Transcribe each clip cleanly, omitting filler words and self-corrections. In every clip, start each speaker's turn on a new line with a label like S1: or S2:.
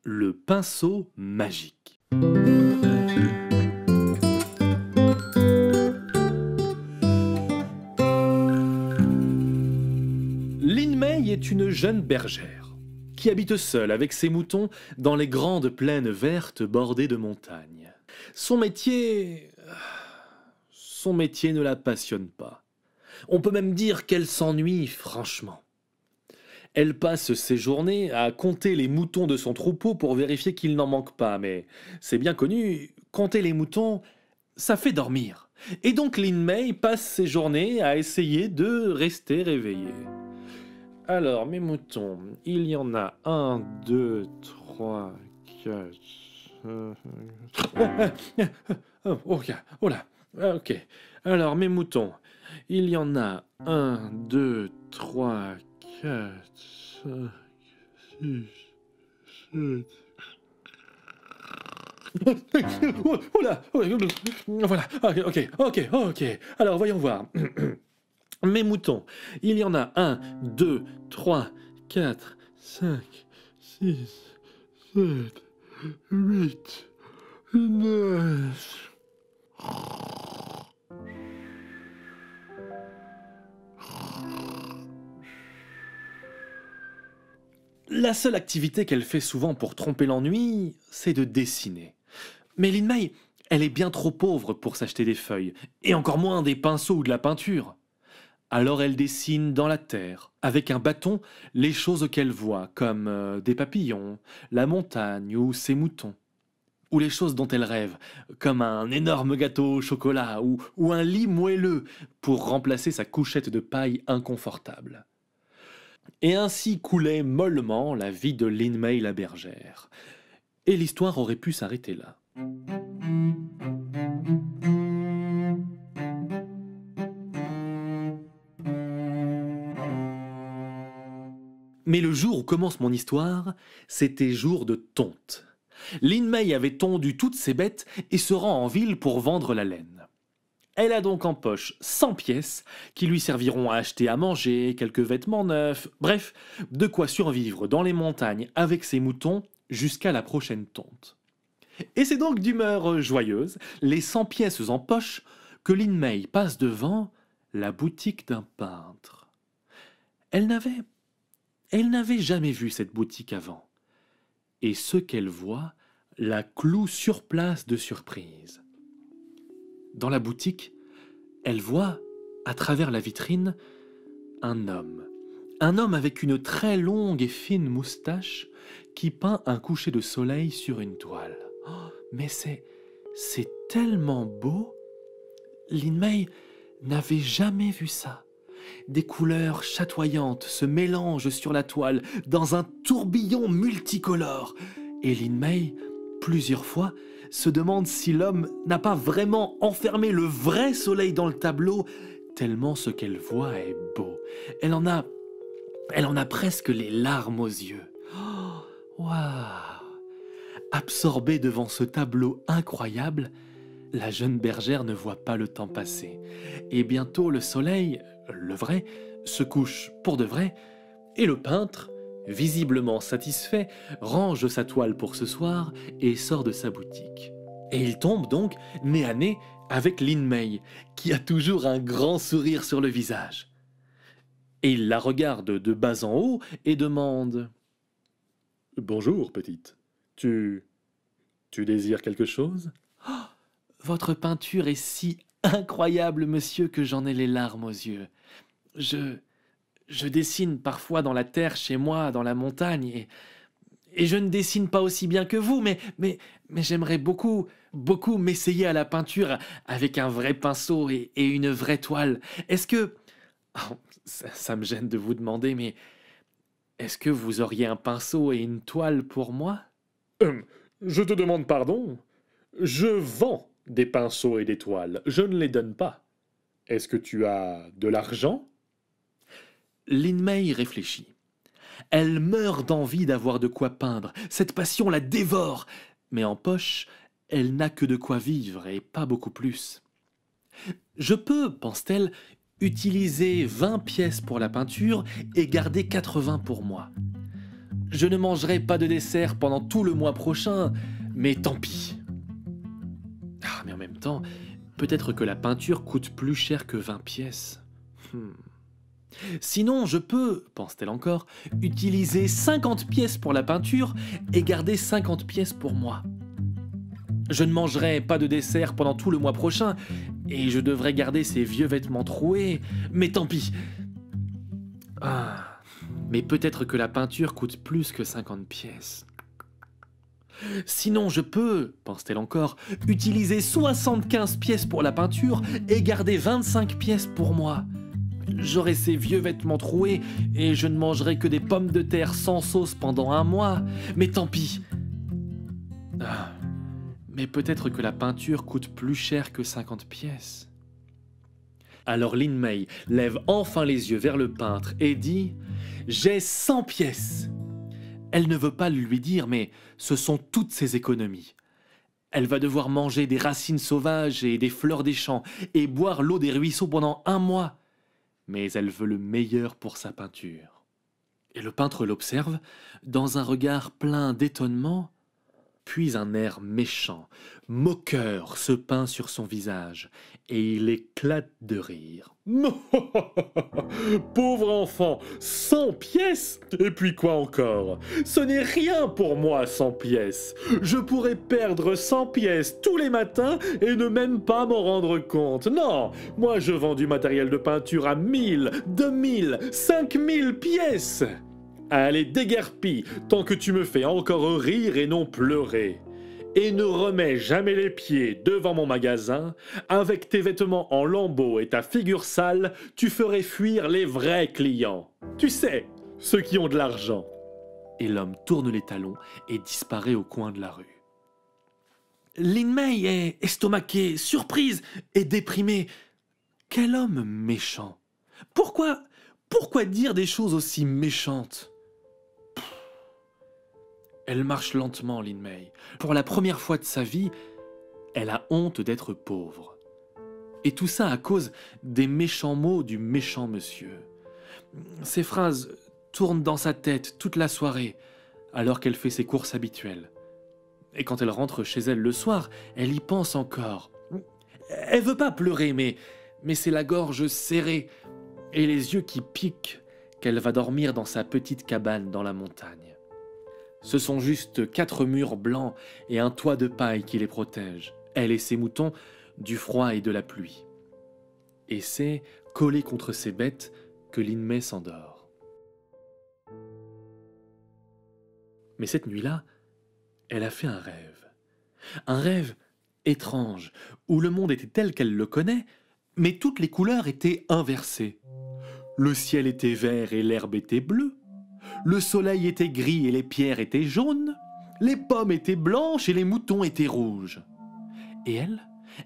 S1: Le pinceau magique. Lin Mei est une jeune bergère qui habite seule avec ses moutons dans les grandes plaines vertes bordées de montagnes. Son métier ne la passionne pas. On peut même dire qu'elle s'ennuie franchement. Elle passe ses journées à compter les moutons de son troupeau pour vérifier qu'il n'en manque pas, mais c'est bien connu, compter les moutons, ça fait dormir. Et donc Lin Mei passe ses journées à essayer de rester réveillée. Alors, mes moutons, il y en a 1, 2, 3, 4... Ok, oh là, ok. Alors, mes moutons, il y en a 1, 2, 3, 4, 5, 6, 7... Oh là, voilà, ok. Alors, voyons voir. Mes moutons, il y en a 1, 2, 3, 4, 5, 6, 7, 8, 9... La seule activité qu'elle fait souvent pour tromper l'ennui, c'est de dessiner. Mais Lin Mei, elle est bien trop pauvre pour s'acheter des feuilles, et encore moins des pinceaux ou de la peinture. Alors elle dessine dans la terre, avec un bâton, les choses qu'elle voit, comme des papillons, la montagne ou ses moutons. Ou les choses dont elle rêve, comme un énorme gâteau au chocolat ou un lit moelleux pour remplacer sa couchette de paille inconfortable. Et ainsi coulait mollement la vie de Lin Mei la bergère. Et l'histoire aurait pu s'arrêter là. Mais le jour où commence mon histoire, c'était jour de tonte. Lin Mei avait tondu toutes ses bêtes et se rend en ville pour vendre la laine. Elle a donc en poche 100 pièces qui lui serviront à acheter à manger, quelques vêtements neufs, bref, de quoi survivre dans les montagnes avec ses moutons jusqu'à la prochaine tonte. Et c'est donc d'humeur joyeuse, les 100 pièces en poche, que Lin Mei passe devant la boutique d'un peintre. Elle n'avait jamais vu cette boutique avant. Et ce qu'elle voit la cloue sur place de surprise. Dans la boutique, elle voit, à travers la vitrine, un homme. Un homme avec une très longue et fine moustache qui peint un coucher de soleil sur une toile. Oh, mais c'est tellement beau! Lin Mei n'avait jamais vu ça. Des couleurs chatoyantes se mélangent sur la toile dans un tourbillon multicolore. Et Lin Mei, plusieurs fois, se demande si l'homme n'a pas vraiment enfermé le vrai soleil dans le tableau, tellement ce qu'elle voit est beau. Elle en a presque les larmes aux yeux. Oh, waouh! Absorbée devant ce tableau incroyable, la jeune bergère ne voit pas le temps passer. Et bientôt le soleil, le vrai, se couche pour de vrai, et le peintre, visiblement satisfait, range sa toile pour ce soir et sort de sa boutique. Et il tombe donc nez à nez avec Lin Mei, qui a toujours un grand sourire sur le visage. Et il la regarde de bas en haut et demande « Bonjour, petite. Tu désires quelque chose ?»« Oh, votre peinture est si incroyable, monsieur, que j'en ai les larmes aux yeux. Je dessine parfois dans la terre chez moi, dans la montagne, et je ne dessine pas aussi bien que vous, mais j'aimerais beaucoup m'essayer à la peinture avec un vrai pinceau et une vraie toile. Est-ce que... Oh, ça me gêne de vous demander, mais est-ce que vous auriez un pinceau et une toile pour moi ? Je te demande pardon. Je vends des pinceaux et des toiles, je ne les donne pas. Est-ce que tu as de l'argent ? Lin Mei réfléchit. Elle meurt d'envie d'avoir de quoi peindre. Cette passion la dévore. Mais en poche, elle n'a que de quoi vivre et pas beaucoup plus. Je peux, pense-t-elle, utiliser 20 pièces pour la peinture et garder 80 pour moi. Je ne mangerai pas de dessert pendant tout le mois prochain, mais tant pis. Ah, mais en même temps, peut-être que la peinture coûte plus cher que 20 pièces. Sinon, je peux, pense-t-elle encore, utiliser 50 pièces pour la peinture et garder 50 pièces pour moi. Je ne mangerai pas de dessert pendant tout le mois prochain, et je devrais garder ces vieux vêtements troués, mais tant pis. Ah, mais peut-être que la peinture coûte plus que 50 pièces. Sinon, je peux, pense-t-elle encore, utiliser 75 pièces pour la peinture et garder 25 pièces pour moi. J'aurai ces vieux vêtements troués et je ne mangerai que des pommes de terre sans sauce pendant un mois, mais tant pis. Ah, mais peut-être que la peinture coûte plus cher que 50 pièces. Alors Lin Mei lève enfin les yeux vers le peintre et dit « J'ai 100 pièces !» Elle ne veut pas le lui dire, mais ce sont toutes ses économies. Elle va devoir manger des racines sauvages et des fleurs des champs et boire l'eau des ruisseaux pendant un mois. Mais elle veut le meilleur pour sa peinture. Et le peintre l'observe, dans un regard plein d'étonnement, puis un air méchant, moqueur se peint sur son visage, et il éclate de rire. « Pauvre enfant, 100 pièces? Et puis quoi encore? Ce n'est rien pour moi, 100 pièces. Je pourrais perdre 100 pièces tous les matins et ne même pas m'en rendre compte. Non, moi je vends du matériel de peinture à 1000, 2000, 5000 pièces. Allez, déguerpis, tant que tu me fais encore rire et non pleurer. Et ne remets jamais les pieds devant mon magasin. Avec tes vêtements en lambeaux et ta figure sale, tu ferais fuir les vrais clients. Tu sais, ceux qui ont de l'argent. » Et l'homme tourne les talons et disparaît au coin de la rue. Lin Mei est estomaquée, surprise et déprimée. Quel homme méchant! Pourquoi dire des choses aussi méchantes? Elle marche lentement, Lin Mei. Pour la première fois de sa vie, elle a honte d'être pauvre. Et tout ça à cause des méchants mots du méchant monsieur. Ces phrases tournent dans sa tête toute la soirée, alors qu'elle fait ses courses habituelles. Et quand elle rentre chez elle le soir, elle y pense encore. Elle veut pas pleurer, mais c'est la gorge serrée et les yeux qui piquent qu'elle va dormir dans sa petite cabane dans la montagne. Ce sont juste 4 murs blancs et un toit de paille qui les protègent, elle et ses moutons, du froid et de la pluie. Et c'est, collé contre ses bêtes, que Lin Mei s'endort. Mais cette nuit-là, elle a fait un rêve. Un rêve étrange, où le monde était tel qu'elle le connaît, mais toutes les couleurs étaient inversées. Le ciel était vert et l'herbe était bleue. Le soleil était gris et les pierres étaient jaunes. Les pommes étaient blanches et les moutons étaient rouges. Et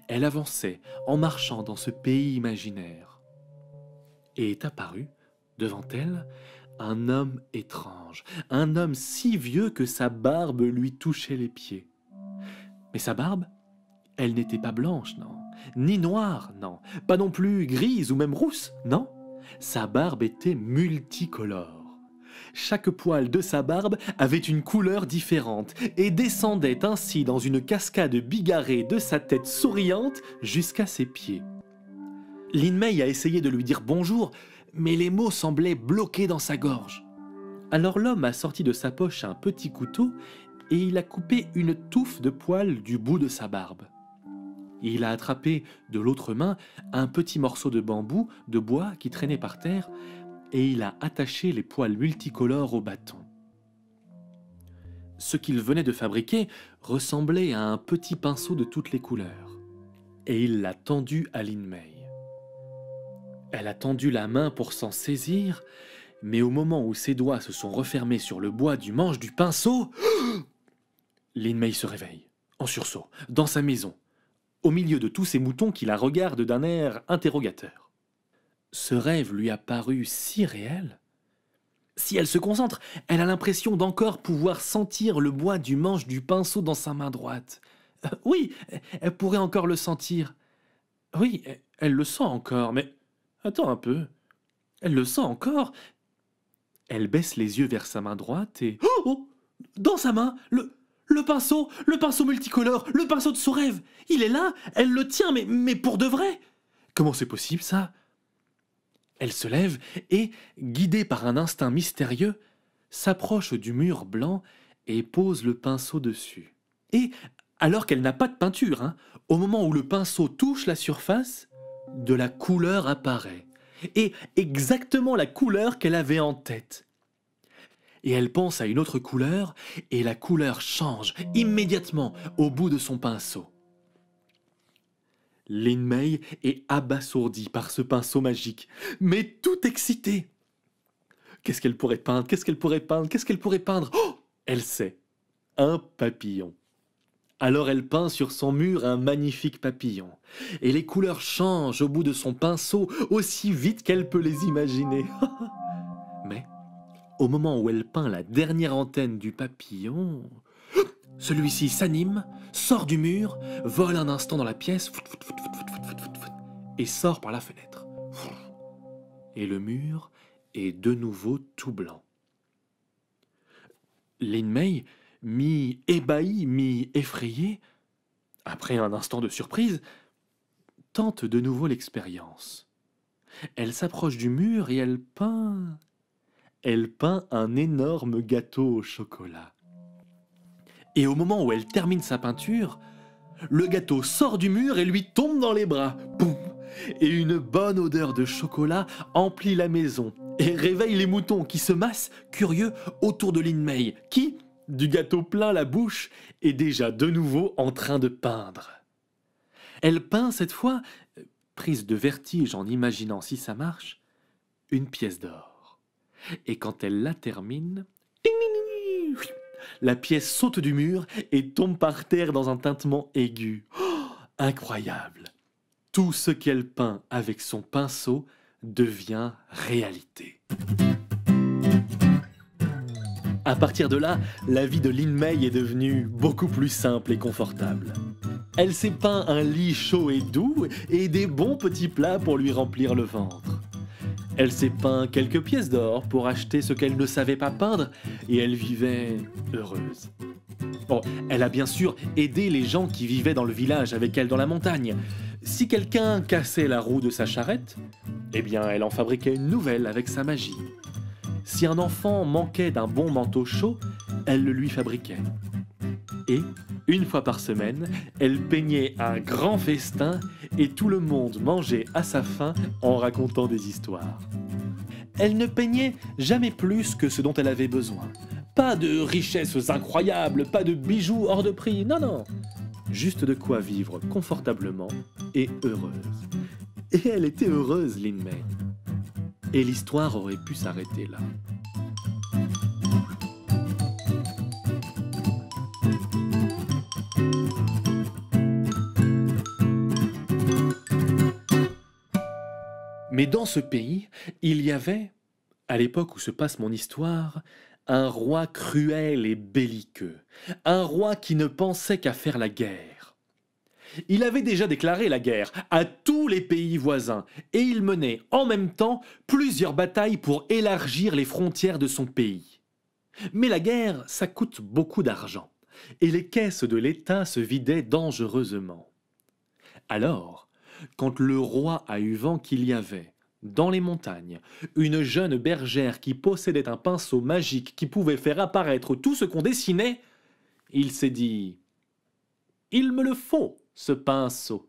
S1: elle avançait en marchant dans ce pays imaginaire. Et est apparu, devant elle, un homme étrange, un homme si vieux que sa barbe lui touchait les pieds. Mais sa barbe, elle n'était pas blanche, non, ni noire, non, pas non plus grise ou même rousse, non. Sa barbe était multicolore. Chaque poil de sa barbe avait une couleur différente et descendait ainsi dans une cascade bigarrée de sa tête souriante jusqu'à ses pieds. Lin Mei a essayé de lui dire bonjour, mais les mots semblaient bloqués dans sa gorge. Alors l'homme a sorti de sa poche un petit couteau et il a coupé une touffe de poils du bout de sa barbe. Il a attrapé de l'autre main un petit morceau de bambou, de bois qui traînait par terre, et il a attaché les poils multicolores au bâton. Ce qu'il venait de fabriquer ressemblait à un petit pinceau de toutes les couleurs, et il l'a tendu à Lin Mei. Elle a tendu la main pour s'en saisir, mais au moment où ses doigts se sont refermés sur le bois du manche du pinceau, Lin Mei se réveille, en sursaut, dans sa maison, au milieu de tous ces moutons qui la regardent d'un air interrogateur. Ce rêve lui a paru si réel. Si elle se concentre, elle a l'impression d'encore pouvoir sentir le bois du manche du pinceau dans sa main droite. Oui, elle pourrait encore le sentir. Oui, elle le sent encore, mais attends un peu. Elle le sent encore. Elle baisse les yeux vers sa main droite et... Oh! Dans sa main, le pinceau multicolore, le pinceau de son rêve. Il est là, elle le tient, mais pour de vrai. Comment c'est possible, ça? Elle se lève et, guidée par un instinct mystérieux, s'approche du mur blanc et pose le pinceau dessus. Et, alors qu'elle n'a pas de peinture, au moment où le pinceau touche la surface, de la couleur apparaît. Et exactement la couleur qu'elle avait en tête. Et elle pense à une autre couleur, et la couleur change immédiatement au bout de son pinceau. Lin Mei est abasourdie par ce pinceau magique, mais tout excitée. Qu'est-ce qu'elle pourrait peindre? Qu'est-ce qu'elle pourrait peindre? Qu'est-ce qu'elle pourrait peindre? Oh! Elle sait. Un papillon. Alors elle peint sur son mur un magnifique papillon. Et les couleurs changent au bout de son pinceau aussi vite qu'elle peut les imaginer. Mais, au moment où elle peint la dernière antenne du papillon, celui-ci s'anime, sort du mur, vole un instant dans la pièce et sort par la fenêtre. Et le mur est de nouveau tout blanc. Lin Mei, mi-ébahie, mi-effrayée, après un instant de surprise, tente de nouveau l'expérience. Elle s'approche du mur et elle peint un énorme gâteau au chocolat. Et au moment où elle termine sa peinture, le gâteau sort du mur et lui tombe dans les bras. Boum! Et une bonne odeur de chocolat emplit la maison et réveille les moutons qui se massent, curieux, autour de Lin Mei, qui, du gâteau plein la bouche, est déjà de nouveau en train de peindre. Elle peint cette fois, prise de vertige en imaginant si ça marche, une pièce d'or. Et quand elle la termine, la pièce saute du mur et tombe par terre dans un tintement aigu. Oh, incroyable! Tout ce qu'elle peint avec son pinceau devient réalité. À partir de là, la vie de Lin Mei est devenue beaucoup plus simple et confortable. Elle s'est peint un lit chaud et doux et des bons petits plats pour lui remplir le ventre. Elle s'est peint quelques pièces d'or pour acheter ce qu'elle ne savait pas peindre et elle vivait heureuse. Bon, elle a bien sûr aidé les gens qui vivaient dans le village avec elle dans la montagne. Si quelqu'un cassait la roue de sa charrette, eh bien elle en fabriquait une nouvelle avec sa magie. Si un enfant manquait d'un bon manteau chaud, elle le lui fabriquait. Et, une fois par semaine, elle peignait un grand festin et tout le monde mangeait à sa faim en racontant des histoires. Elle ne peignait jamais plus que ce dont elle avait besoin. Pas de richesses incroyables, pas de bijoux hors de prix, non. Juste de quoi vivre confortablement et heureuse. Et elle était heureuse, Lin Mei. Et l'histoire aurait pu s'arrêter là. Mais dans ce pays, il y avait, à l'époque où se passe mon histoire, un roi cruel et belliqueux, un roi qui ne pensait qu'à faire la guerre. Il avait déjà déclaré la guerre à tous les pays voisins et il menait en même temps plusieurs batailles pour élargir les frontières de son pays. Mais la guerre, ça coûte beaucoup d'argent et les caisses de l'État se vidaient dangereusement. Alors, quand le roi a eu vent qu'il y avait, dans les montagnes, une jeune bergère qui possédait un pinceau magique qui pouvait faire apparaître tout ce qu'on dessinait, il s'est dit « Il me le faut, ce pinceau !»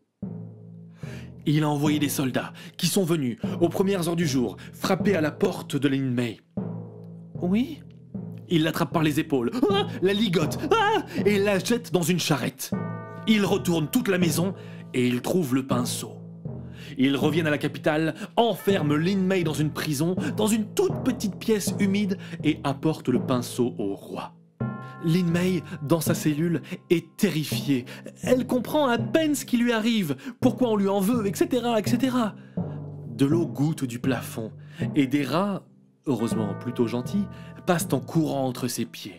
S1: Il a envoyé des soldats qui sont venus, aux premières heures du jour, frapper à la porte de Lin Mei. « Oui ?» Il l'attrape par les épaules, la ligote, et la jette dans une charrette. Il retourne toute la maison et il trouve le pinceau. Ils reviennent à la capitale, enferment Lin Mei dans une prison, dans une toute petite pièce humide, et apportent le pinceau au roi. Lin Mei, dans sa cellule, est terrifiée. Elle comprend à peine ce qui lui arrive, pourquoi on lui en veut, etc., etc. De l'eau goutte du plafond, et des rats, heureusement plutôt gentils, passent en courant entre ses pieds.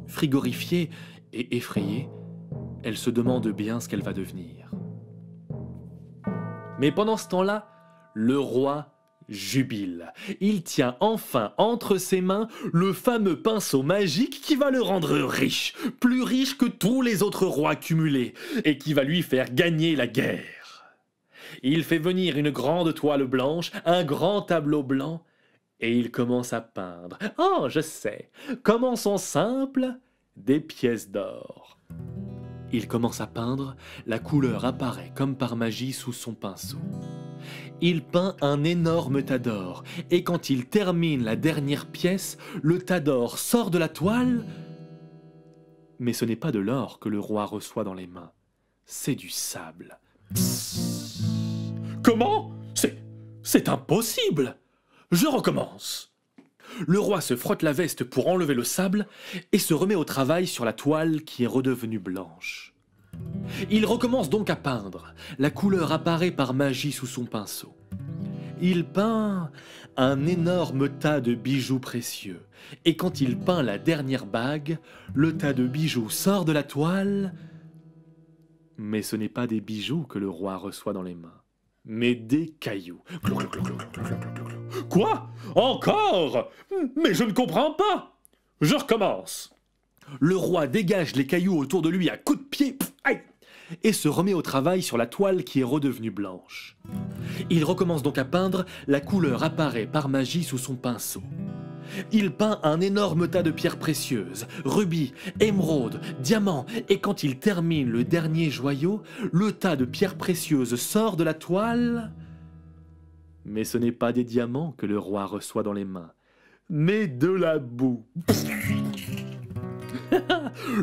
S1: Frigorifiée et effrayée, elle se demande bien ce qu'elle va devenir. Mais pendant ce temps-là, le roi jubile. Il tient enfin entre ses mains le fameux pinceau magique qui va le rendre riche, plus riche que tous les autres rois cumulés, et qui va lui faire gagner la guerre. Il fait venir une grande toile blanche, un grand tableau blanc, et il commence à peindre. Oh, je sais, commençons simple, des pièces d'or. Il commence à peindre, la couleur apparaît comme par magie sous son pinceau. Il peint un énorme tas d'or, et quand il termine la dernière pièce, le tas d'or sort de la toile. Mais ce n'est pas de l'or que le roi reçoit dans les mains, c'est du sable. Psst. Comment ? C'est impossible ! Je recommence. Le roi se frotte la veste pour enlever le sable et se remet au travail sur la toile qui est redevenue blanche. Il recommence donc à peindre. La couleur apparaît par magie sous son pinceau. Il peint un énorme tas de bijoux précieux. Et quand il peint la dernière bague, le tas de bijoux sort de la toile. Mais ce n'est pas des bijoux que le roi reçoit dans les mains, mais des cailloux. Quoi ? Encore ? Mais je ne comprends pas. Je recommence. Le roi dégage les cailloux autour de lui à coups de pied, aïe, et se remet au travail sur la toile qui est redevenue blanche. Il recommence donc à peindre, la couleur apparaît par magie sous son pinceau. Il peint un énorme tas de pierres précieuses, rubis, émeraudes, diamants, et quand il termine le dernier joyau, le tas de pierres précieuses sort de la toile. Mais ce n'est pas des diamants que le roi reçoit dans les mains, mais de la boue.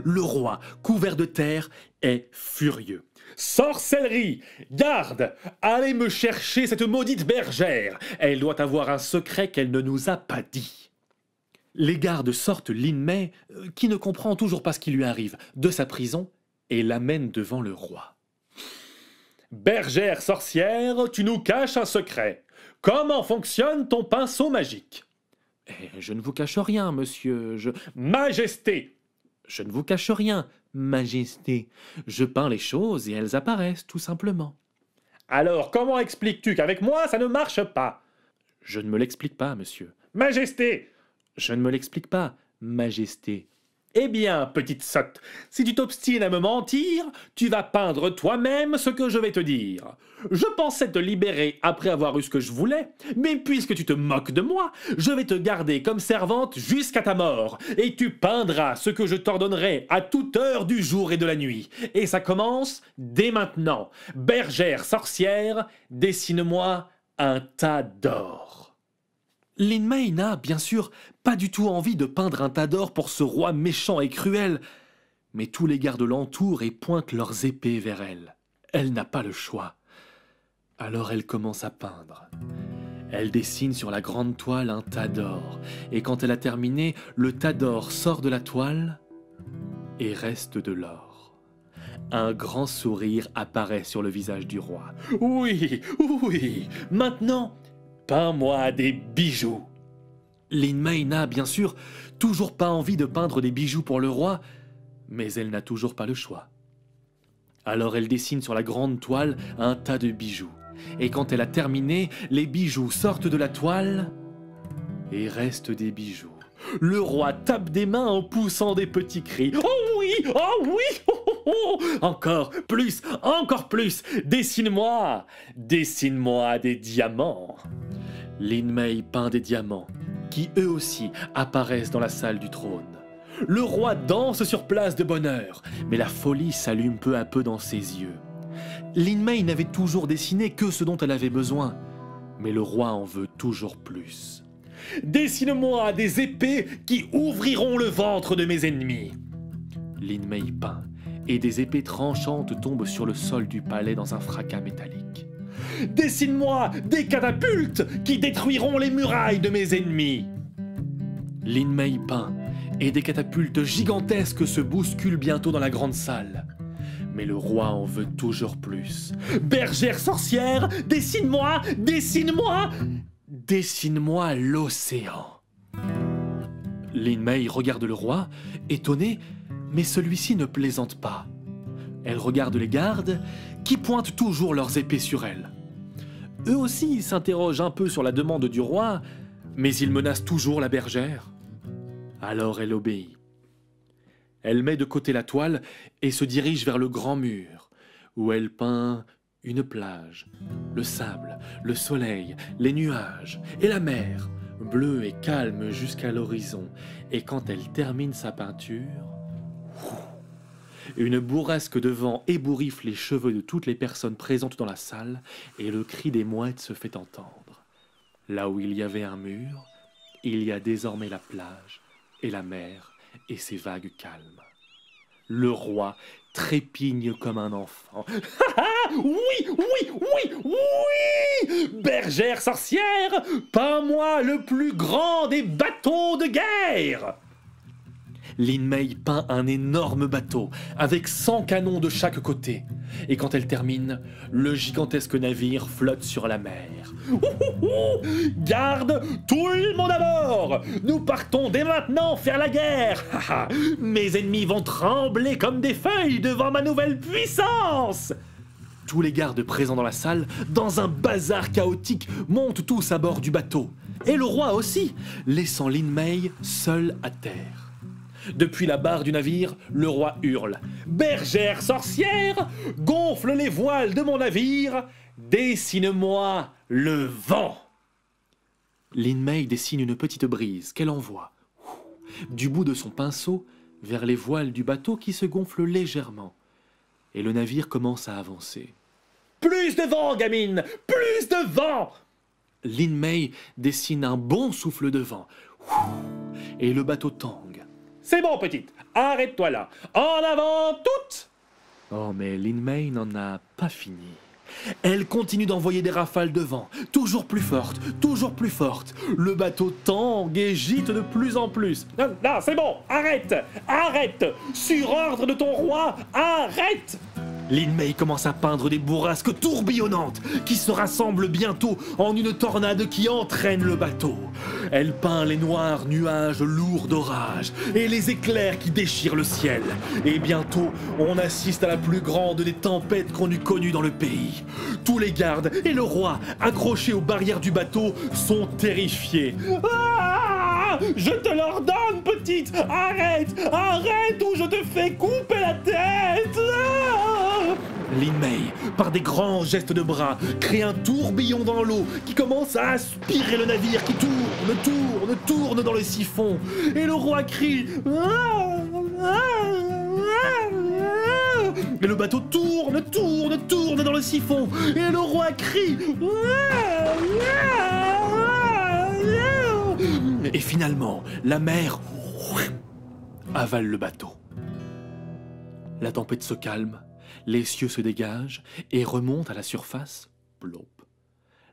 S1: Le roi, couvert de terre, est furieux. Sorcellerie! Garde! Allez me chercher cette maudite bergère! Elle doit avoir un secret qu'elle ne nous a pas dit. Les gardes sortent Lin Mei, qui ne comprend toujours pas ce qui lui arrive, de sa prison et l'amènent devant le roi. Bergère sorcière, tu nous caches un secret. Comment fonctionne ton pinceau magique? Je ne vous cache rien, monsieur, Majesté! Je ne vous cache rien, Majesté. Je peins les choses et elles apparaissent, tout simplement. Alors, comment expliques-tu qu'avec moi, ça ne marche pas? Je ne me l'explique pas, monsieur. Majesté! Je ne me l'explique pas, Majesté. Eh bien, petite sotte, si tu t'obstines à me mentir, tu vas peindre toi-même ce que je vais te dire. Je pensais te libérer après avoir eu ce que je voulais, mais puisque tu te moques de moi, je vais te garder comme servante jusqu'à ta mort, et tu peindras ce que je t'ordonnerai à toute heure du jour et de la nuit. Et ça commence dès maintenant. Bergère sorcière, dessine-moi un tas d'or. Lin Mei n'a, bien sûr, pas du tout envie de peindre un tas d'or pour ce roi méchant et cruel, mais tous les gardes l'entourent et pointent leurs épées vers elle. Elle n'a pas le choix. Alors elle commence à peindre. Elle dessine sur la grande toile un tas d'or, et quand elle a terminé, le tas d'or sort de la toile et reste de l'or. Un grand sourire apparaît sur le visage du roi. « Oui, oui, maintenant, peins-moi des bijoux !» Lin Mei n'a, bien sûr, toujours pas envie de peindre des bijoux pour le roi, mais elle n'a toujours pas le choix. Alors elle dessine sur la grande toile un tas de bijoux, et quand elle a terminé, les bijoux sortent de la toile et restent des bijoux. Le roi tape des mains en poussant des petits cris. « Oh oui, oh oui, oh, oh, oh. Encore plus, dessine-moi, dessine-moi des diamants !» Lin Mei peint des diamants, qui eux aussi apparaissent dans la salle du trône. Le roi danse sur place de bonheur, mais la folie s'allume peu à peu dans ses yeux. Lin Mei n'avait toujours dessiné que ce dont elle avait besoin, mais le roi en veut toujours plus. « Dessine-moi des épées qui ouvriront le ventre de mes ennemis !» Lin Mei peint, et des épées tranchantes tombent sur le sol du palais dans un fracas métallique. « Dessine-moi des catapultes qui détruiront les murailles de mes ennemis !» Lin Mei peint, et des catapultes gigantesques se bousculent bientôt dans la grande salle. Mais le roi en veut toujours plus. « Bergère sorcière, dessine-moi, dessine-moi, dessine-moi l'océan !» Lin Mei regarde le roi, étonné, mais celui-ci ne plaisante pas. Elle regarde les gardes, qui pointent toujours leurs épées sur elle. « Eux aussi s'interrogent un peu sur la demande du roi, mais ils menacent toujours la bergère. Alors elle obéit. Elle met de côté la toile et se dirige vers le grand mur, où elle peint une plage, le sable, le soleil, les nuages et la mer, bleue et calme jusqu'à l'horizon. Et quand elle termine sa peinture, une bourrasque de vent ébouriffe les cheveux de toutes les personnes présentes dans la salle et le cri des mouettes se fait entendre. Là où il y avait un mur, il y a désormais la plage et la mer et ses vagues calmes. Le roi trépigne comme un enfant. Oui, oui, oui, oui! Bergère sorcière, peins-moi le plus grand des bateaux de guerre! Lin Mei peint un énorme bateau, avec 100 canons de chaque côté. Et quand elle termine, le gigantesque navire flotte sur la mer. Garde, tout le monde à bord! Nous partons dès maintenant faire la guerre! Mes ennemis vont trembler comme des feuilles devant ma nouvelle puissance! Tous les gardes présents dans la salle, dans un bazar chaotique, montent tous à bord du bateau. Et le roi aussi, laissant Lin Mei seule à terre. Depuis la barre du navire, le roi hurle « Bergère sorcière, gonfle les voiles de mon navire, dessine-moi le vent !» Lin Mei dessine une petite brise qu'elle envoie, du bout de son pinceau, vers les voiles du bateau qui se gonflent légèrement. Et le navire commence à avancer. « Plus de vent, gamine! Plus de vent !» Lin Mei dessine un bon souffle de vent. Et le bateau tangue. C'est bon, petite, arrête-toi là. En avant, toutes! Oh, mais Lin Mei n'en a pas fini. Elle continue d'envoyer des rafales de vent, toujours plus fortes, toujours plus fortes. Le bateau tangue et gîte de plus en plus. Non, non, c'est bon, arrête, arrête! Sur ordre de ton roi, arrête! Lin Mei commence à peindre des bourrasques tourbillonnantes qui se rassemblent bientôt en une tornade qui entraîne le bateau. Elle peint les noirs nuages lourds d'orage et les éclairs qui déchirent le ciel. Et bientôt, on assiste à la plus grande des tempêtes qu'on eût connues dans le pays. Tous les gardes et le roi, accrochés aux barrières du bateau, sont terrifiés. Ah! Je te l'ordonne, petite! Arrête! Arrête ou je te fais couper la tête! Ah! Lin Mei, par des grands gestes de bras, crée un tourbillon dans l'eau qui commence à aspirer le navire qui tourne dans le siphon. Et le roi crie ah, ah, ah. Et le bateau tourne dans le siphon. Et le roi crie ah, ah, ah. Et finalement, la mer avale le bateau. La tempête se calme. Les cieux se dégagent et remontent à la surface, plop,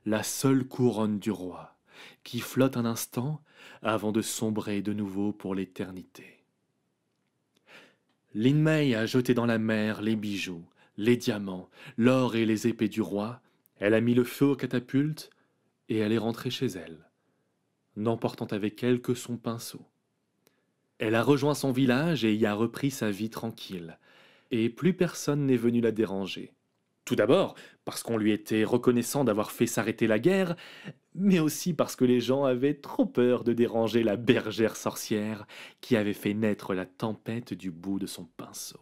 S1: la seule couronne du roi, qui flotte un instant avant de sombrer de nouveau pour l'éternité. Lin Mei a jeté dans la mer les bijoux, les diamants, l'or et les épées du roi, elle a mis le feu aux catapultes et elle est rentrée chez elle, n'emportant avec elle que son pinceau. Elle a rejoint son village et y a repris sa vie tranquille, et plus personne n'est venu la déranger. Tout d'abord, parce qu'on lui était reconnaissant d'avoir fait s'arrêter la guerre, mais aussi parce que les gens avaient trop peur de déranger la bergère sorcière qui avait fait naître la tempête du bout de son pinceau.